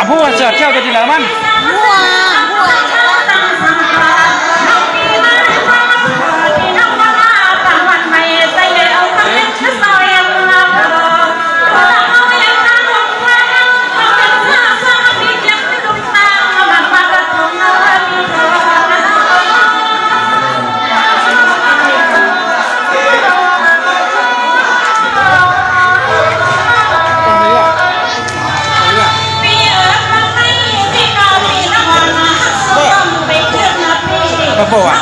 ผู้เสิร์ฟเที่ยวจะดีแล้วมันกระโปรงอ่ะ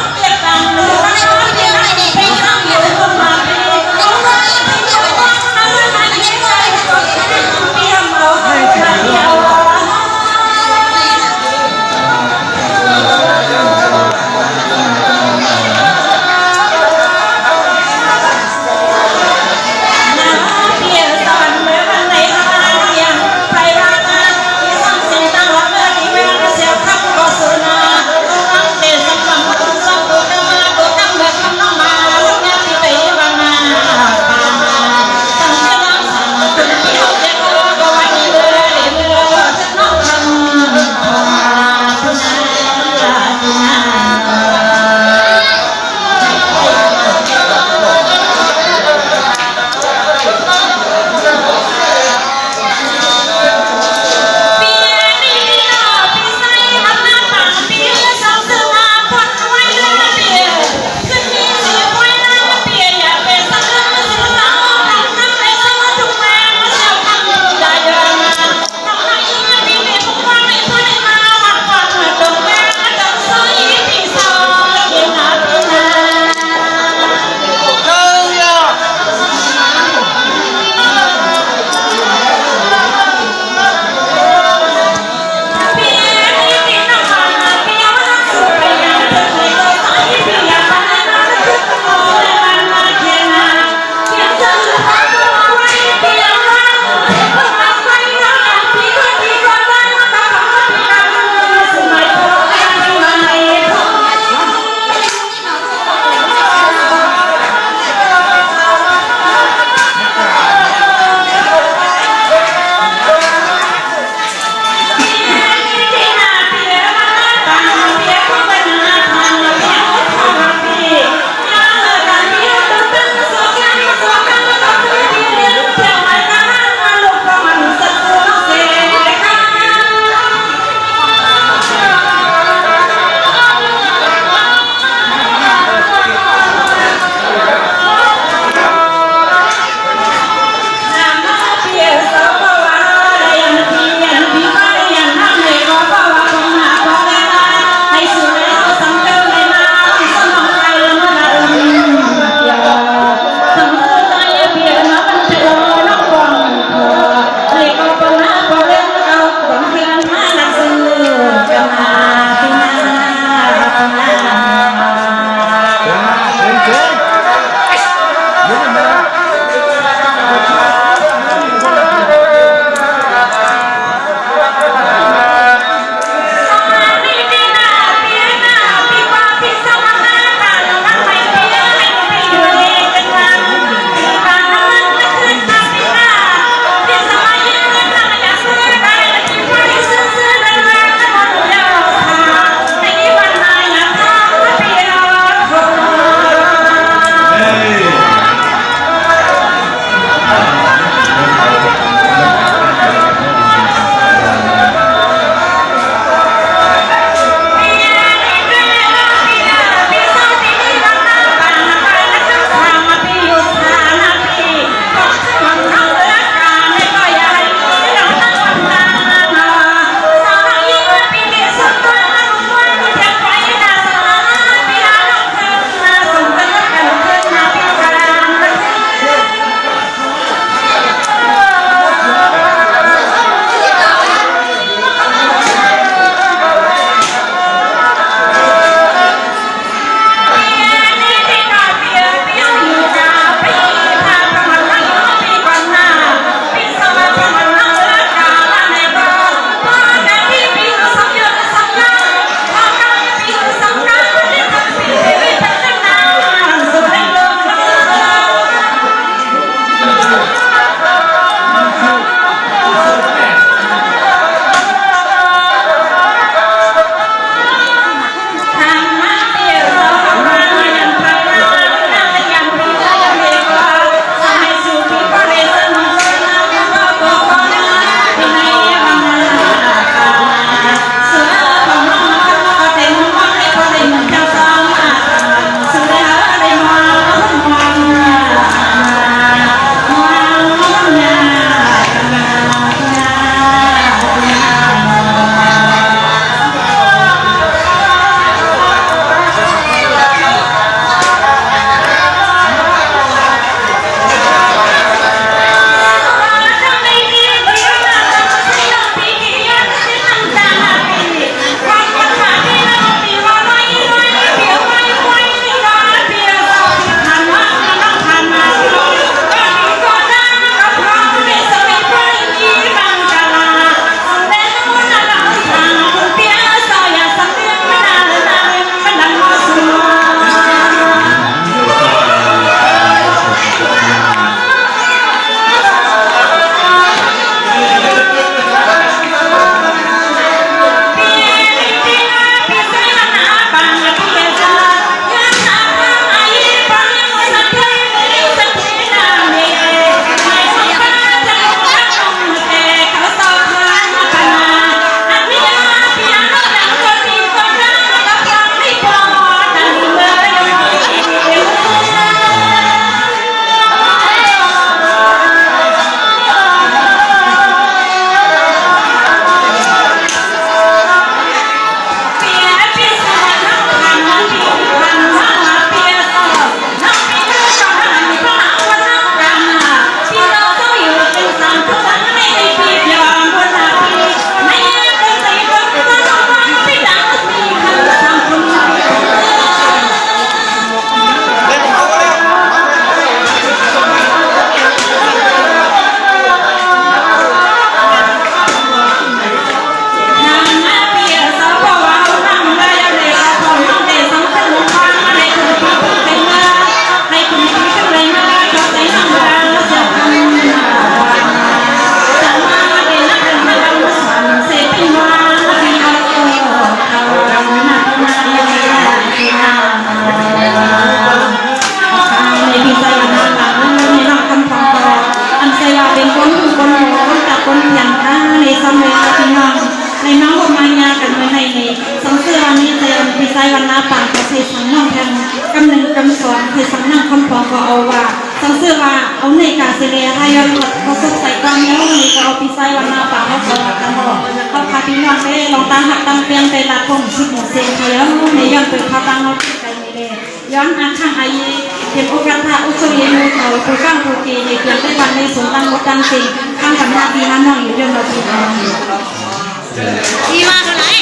ในสองเสื้อวันนี้เตรียมปีไซวันนาป่าก็ใช้สังน้องแทนกำหนึ่งกำสองใช้สังนั่งคำพองก็เอาว่าสองเสื้อว่าเอาในกาเซเลียให้ยอดเขาสดใส่กลางเนื้อนี่ก็เอาปีไซวันนาป่าเขาก็ทำบอกเขาพาพี่น้องไปลองตาหักตังเปียงไปลาคงชิดหมดเซ็งเขาแล้วในย้อนไปพาตังเขาที่ไกลไม่ได้ย้อนอาข้างอายีเก็บโอกาสท่าอุศรีมูเขาผู้ก้างผู้กีในเพียงได้วันในสงตั้งมดดังจริงข้างกับหน้าที่นั่นน้องอยู่เรื่องเราที่ทำดีมากเลย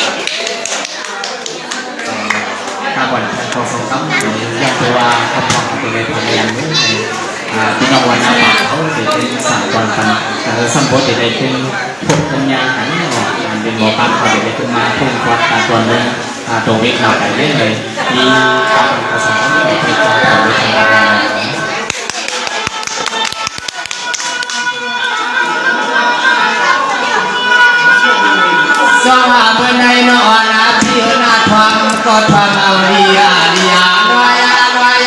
ข้าวันขอส่งคำยังตัวคำฟังตัวในทางยังพี่น้องวันอาป่าเขาจะเป็นสามวันกันสัมโพธิได้เป็นพวกคนยังหันการเป็นหมอปั๊มเขาจะได้ขึ้นมาพุ่งควักการตัวนึงตรงนี้เราไปเรื่อยๆมีการผสมกันในตัวเราด้วยกันสว่าเมื่อในนอนนะพี่นาทวังก็ทวังเอาเรียลอย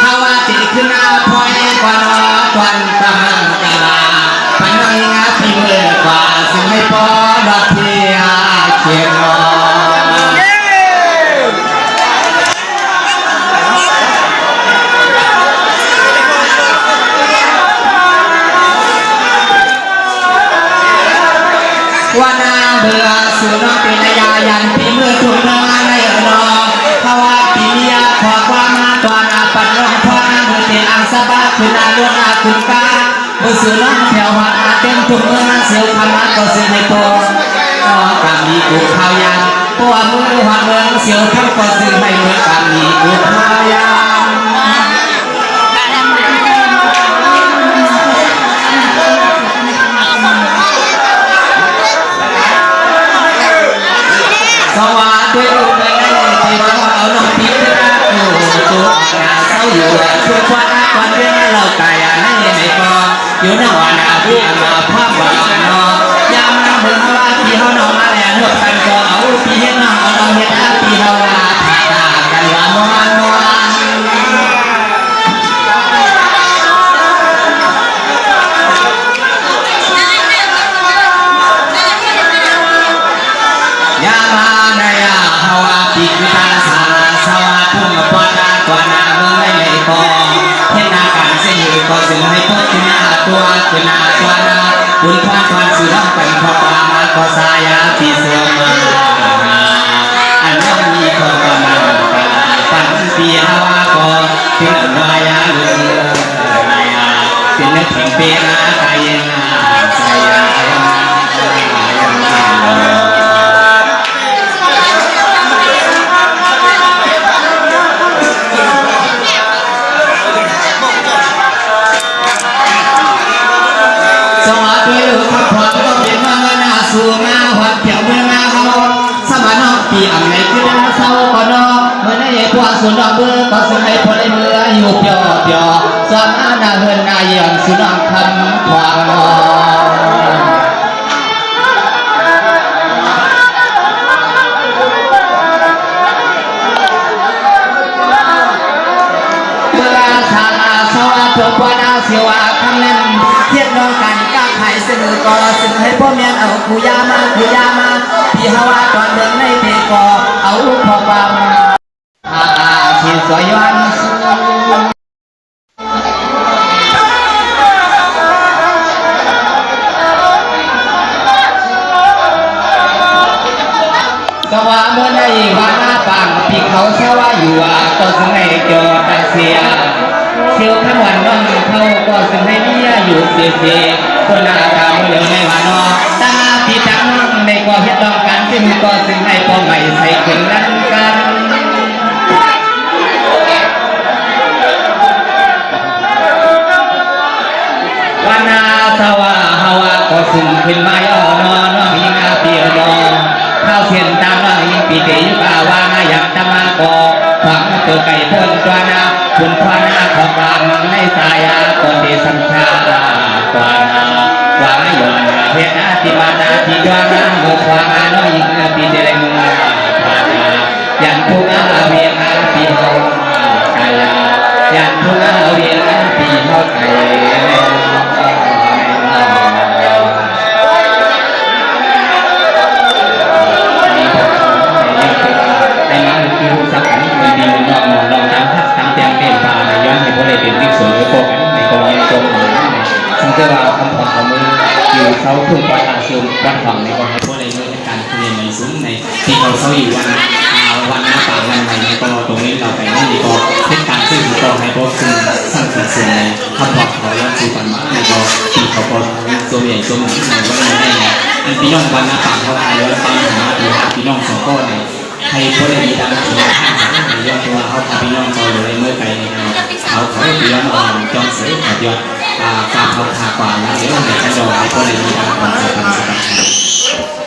ภาวะติขึ้นอาพอยกว่านอควันกำลังกะลาพันน้อยงาพี่เมื่อกว่าซึ่งไม่พอดอกเพียเขียนรอวันนาเบื่อสุนทรเป็นยายันปีเมื่อถุงเนื้อในอนอภาวะปีเมียขอความมาตัวนาปันน้องพ่อนาเมื่อเตียอังสบาคือนาลวงอาคุณกาเมื่อสุนทรแถวหัดอาเต็มถุงเนื้อเสียวคำนักก็สิ่งให้โตก็กำมีกุข้าวยันปัวมือหัดเมืองเสียวทั้งก็สิ่งให้เหมือนกำมีกุข้าวยันสวัสดีลูกเอ๋ยที่ว่าเอาน้องพีชรักอยู่ตัวงาเศร้าอยู่ช่วยควันควันเรื่องเราไก่ให้ไม่พออยู่ในวันอาทิตย์มาพร้อมบ่าวนอยามน้ำเบิ่งว่าพี่เขาน้องมาแล้วหัวกันก็เอาพี่เฮ็ดน้องเอาน้องเฮ็ดอาพี่เขาลาตาตากันว่านวลยามาในฮาวาปิกตาสาสวาทุ่งปอนาตัวนาเมืองไม่เลยพอเห็นนาการเสียก็จึงให้พบขึ้นหน้าตัวขึ้นหน้าตัวนาบุญความความสุรกันพอปามาก็สายาปีเสือมาอันนั้นมีคนกำลังปันปีฮาวาก็ถึงวายาลุงถึงนึกถึงเปียนาไกยังสายาสวัสดีลูกครับผมก็เป็นมาเงินหน้าสู่มาหัดเขียวเมืองนาเขาสมานอปีอ่ำในคือเศร้าก่อนนอเมื่อในพวกสุนทรเบื่อก็สึงให้พอได้เมื่ออยู่เปียวสอนอาณาเฮือนนายย่อนสุนทรคำควางนอเมื่อสาราสวัสดิ์พวกนาเสียวคำเล่นเทียบน้องกันก้าไข่เสนอก็สึงให้พ่อเมียนเอาคุยามาพี่ฮาวาตอนเดินในเพกอเอาพอปั๊มที่สวยวันสว่าเมื่อในวันหน้าปังพี่เขาเชื่อว่าอยู่ก็สึงให้จอดเสียเที่ยวทั้งวันน้องเขาก็สึงให้เมียอยู่เสียคนอาตามเหลือในวันนอตาพี่จังในก็เฮ็ดต้องการซึ่งก็สึงให้พ่อใหม่ใส่ขึ้นนั้นกันวันนาสว่าฮาวาก็สึงขึ้นมาย่อนอน้องยิงอาเปียนอข้าวเทียนตามน้องยิงปีเตยุกาวาอยากจะมาก่อฝังตัวไก่พ่นตัวนาคุณพนาของบางในสายาคนที่สัญชาตวานา วางยนเพชรนาติมานาทิดวงนาโมควางาโนยิงปีเดลมุงพานายันทุกอาเวียนาปีเฮากายายันทุกอาเวียนาปีเฮากาย วัดหวังในก็ให้พวกอะไรด้วยการเรียนในซุ้มในที่เขาเศร้าอยู่วันวันหน้าป่าวันใหม่ในก็ตรงนี้เราไปนั่นนี่ก็เป็นการซื้อก็ให้พวกคุณสร้างสิ่งสิ่งในคำบอกเขาย้อนสู่กันมาในก็ที่เขาก็ตัวใหญ่ตัวหนึ่งในวันนี้ได้เนี่ยเป็นพี่น้องวันหน้าป่าเขาทายย้อนตามหาตัวพี่น้องสองก้อนเนี่ยให้พวกอะไรดังถึงข้างหลังในย้อนตัวเขาพาพี่น้องเขาอยู่ในเมื่อไกลในเขาพี่น้องอ่อนจองเสียขัดย้อนการเขาพากว่าแล้วเดี๋ยวในชั้นดอกให้พวกอะไรดังก่อนจะทำสักการ